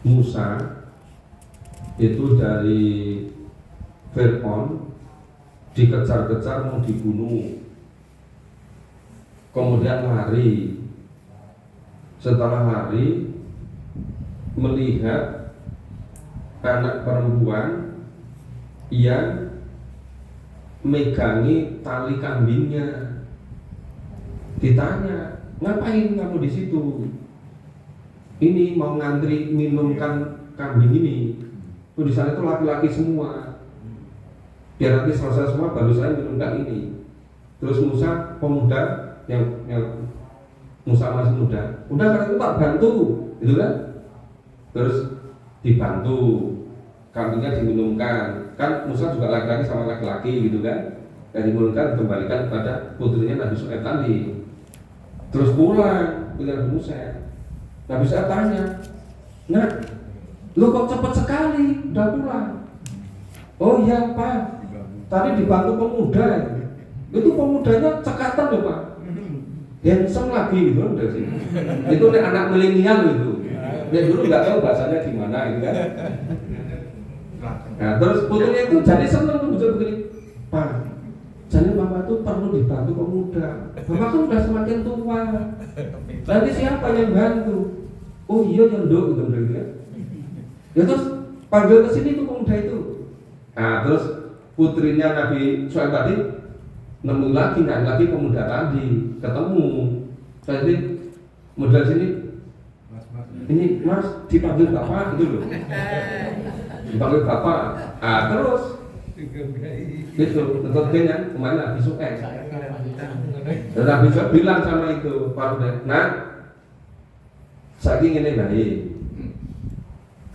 Musa itu dari Fir'aun dikejar-kejar mau dibunuh, kemudian lari. Setelah lari melihat anak perempuan yang megangi tali kambingnya. Ditanya, ngapain kamu di situ? Ini mau ngantri minumkan kambing ini. Tuh di sana itu laki-laki semua. Biar nanti selesai semua baru saya minumkan ini. Terus Musa pemuda yang Musa masih muda, udah kan itu tak bantu, gitu kan? Terus dibantu, kambingnya diminumkan. Kan Musa juga laki-laki sama laki-laki, gitu kan? Dan diminumkan dikembalikan kepada putrinya Nabi Syuaib tadi. Terus pulang dengan Musa. Nabi Syuaib tanya, "Nah, lu kok cepat sekali udah pulang?" "Oh iya Pak, tadi dibantu pemuda. Itu pemudanya cekatan loh Pak. Handsome lagi gitu kan dari sini. Itu anak milenial itu. Dia dulu nggak tahu bahasanya gimana gitu kan. Nah terus putrinya itu jadi seneng tuh begini, "Pak, jadi Bapak tuh perlu dibantu pemuda. Bapak kan udah semakin tua. Nanti siapa yang bantu?" "Oh iya ya Nduk," gitu kan. Ya terus panggil ke sini tuh pemuda itu. Nah terus putrinya Nabi Syuaib tadi nemu lagi, nggak lagi pemuda tadi, ketemu. Jadi modal sini, ini Mas dipanggil Bapak gitu loh, dipanggil Bapak. Ah terus itu tentunya kemana Nabi Syuaib. Dan Nabi Syuaib bilang sama itu Pak Udah, "Nah, saking ini baik,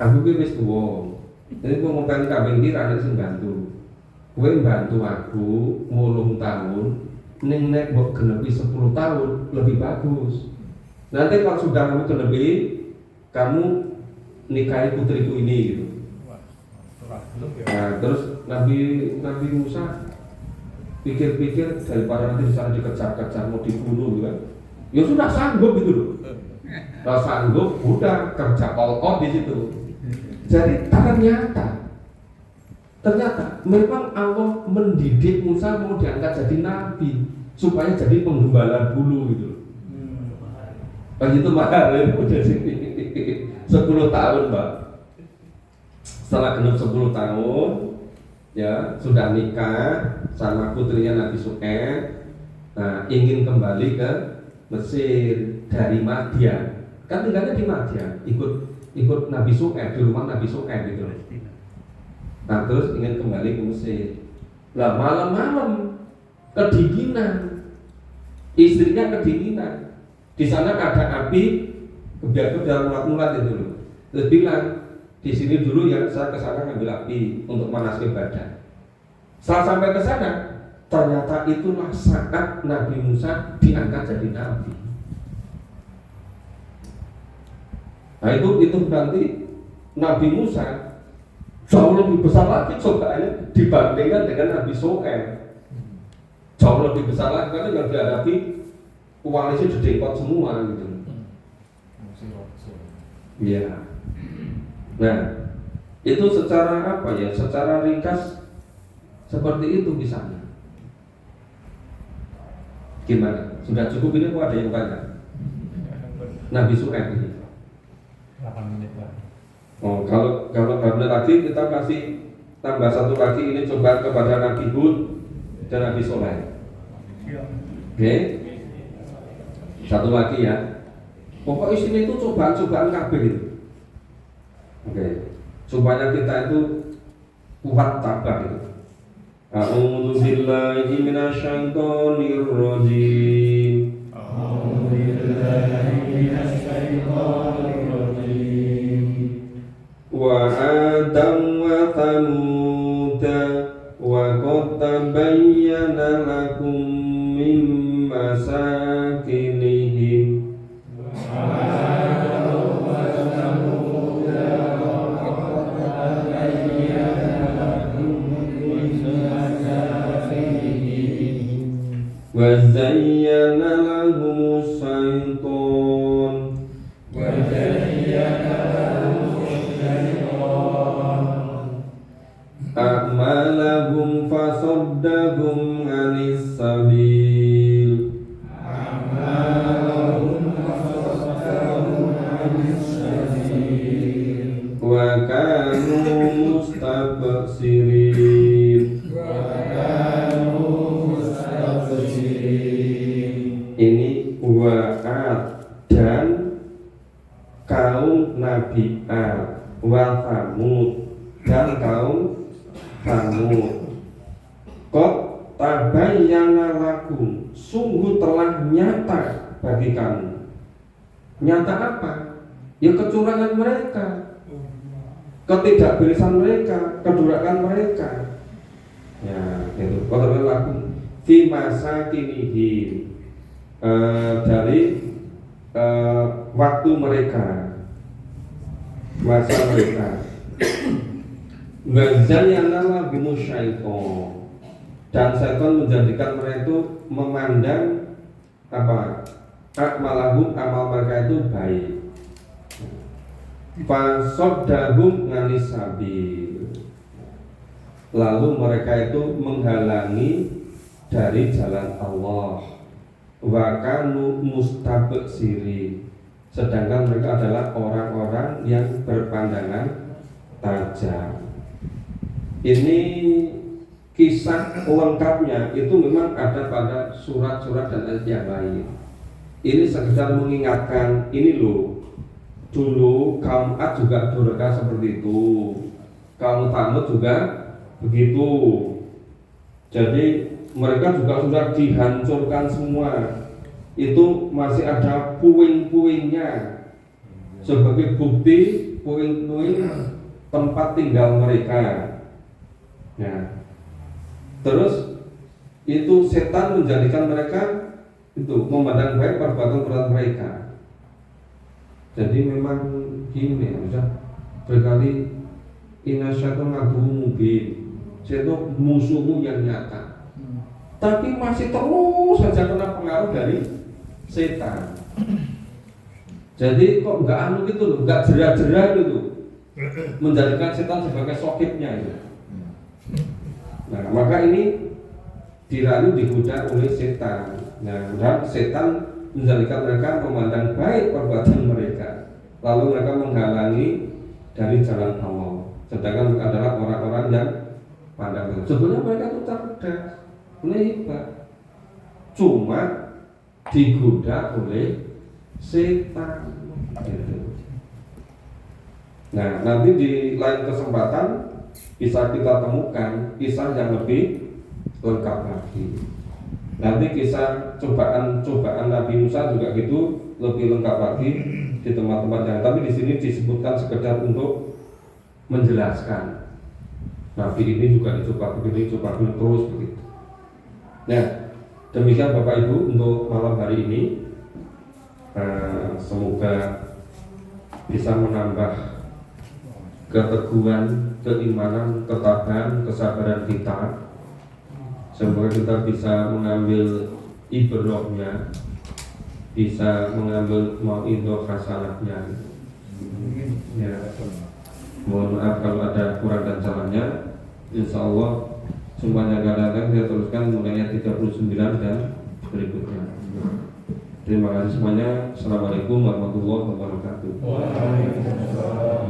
aku wis tuwa, ini aku mau pengen kambing iki ra sing bantu. Kowe bantu aku 8 tahun, ning nek mbok genepi 10 tahun lebih bagus. Nanti kalau sudah kamu genepi, kamu nikahi putriku ini," gitu. Nah, terus Nabi Musa pikir-pikir daripada nanti bisa dikejar-kejar mau dibunuh gitu kan. Ya sudah sanggup gitu loh. Kalau sanggup udah kerja all di situ. Jadi ternyata memang Allah mendidik Musa mau diangkat jadi nabi supaya jadi penggembala bulu gitu. Begitu mahal itu udah sini 10 tahun Mbak. Setelah genap 10 tahun ya sudah nikah sama putrinya Nabi Syuaib. Nah ingin kembali ke Mesir dari Madian. Kan tinggalnya di Madian, ikut Nabi Syuaib di rumah Nabi Syuaib gitu. Nah terus ingin kembali ke Mesir. Lah malam-malam kedinginan, istrinya kedinginan. Di sana ada api, kebiar-kebiar mulat-mulat itu loh. Terus bilang, "Di sini dulu ya, saya ke sana ngambil api untuk manaskan badan." Setelah sampai ke sana, ternyata itulah saat Nabi Musa diangkat jadi nabi. Nah itu berarti Nabi Musa jauh lebih besar lagi cobaannya dibandingkan dengan Nabi Syuaib. Jauh lebih besar lagi karena yang dihadapi koalisi dedekot semua gitu. Iya. Nah, itu secara apa ya? Secara ringkas seperti itu misalnya. Gimana? Sudah cukup ini kok ada yang tanya? Nabi Syuaib ini. 8 menit lagi. Oh, kalau lagi kita kasih tambah satu lagi ini coba kepada Nabi Hud dan Nabi Soleh. Oke, satu lagi ya. Pokok isinya itu cobaan-cobaan kabeh itu. Oke, supaya kita itu kuat tabah itu. A'udzu billahi minasyaitonir rajim. A'udzu billahi minasyaitonir rajim. Wa Adam wa Thamud wa qad tabayyana lakum min masakinihim. Wa Adam wa Thamud wa qad tabayyana saddahum anis sabil wa kanu mustabsirin. Ini Wa'ad dan kaum Nabi Ad, wa Thamud dan kaum Thamud. Qad tabayyana lakum, sungguh telah nyata bagi kamu. Nyata apa? Ya kecurangan mereka, ketidakberisan mereka, kedurakan mereka. Ya, itu. Qad tabayyana lakum fi masakinihim, dari waktu mereka, masa mereka. Wazayana lahumu syaiton, dan syaitan menjadikan mereka itu memandang apa? Akmalahum, amal mereka itu baik. Fasoddahum nganis sabil, lalu mereka itu menghalangi dari jalan Allah. Wa kanu mustabsirin, sedangkan mereka adalah orang-orang yang berpandangan tajam. Ini kisah lengkapnya itu memang ada pada surat-surat dan ayat yang lain. Ini sekedar mengingatkan, ini loh, dulu kaum Ad juga durhaka seperti itu, kaum Thamud juga begitu. Jadi mereka juga sudah dihancurkan semua. Itu masih ada puing-puingnya sebagai bukti puing-puing tempat tinggal mereka. Ya. Terus itu setan menjadikan mereka itu memandang baik perbuatan mereka. Jadi memang gini ya, berkali inna syaitan aduwwun mubin, setan musuhmu yang nyata. Tapi masih terus saja kena pengaruh dari setan. Jadi kok nggak anu gitu loh, nggak jerah-jerah gitu, menjadikan setan sebagai sokipnya itu. Nah, maka ini dirayu digoda oleh setan. Nah, dan setan menjadikan mereka memandang baik perbuatan mereka, lalu mereka menghalangi dari jalan Allah. Sedangkan mereka adalah orang-orang yang pandang. Sebenarnya mereka itu cerdas, hebat, cuma digoda oleh setan. Gitu. Nah, nanti di lain kesempatan bisa kita temukan kisah yang lebih lengkap lagi. Nanti kisah cobaan Nabi Musa juga gitu lebih lengkap lagi di tempat-tempat yang. Tapi di sini disebutkan sekedar untuk menjelaskan. Nabi ini juga dicoba begini terus begitu. Nah, demikian Bapak Ibu untuk malam hari ini. Semoga bisa menambah keteguhan, keimanan, ketabahan, kesabaran kita. Semoga kita bisa mengambil ibrahnya, bisa mengambil mauidhah hasanahnya. Ya. Mohon maaf kalau ada kurang dan salahnya. Insya Allah semuanya akan datang saya teruskan mulai ayat 39 dan berikutnya. Terima kasih semuanya. Assalamualaikum warahmatullahi wabarakatuh. Waalaikumsalam.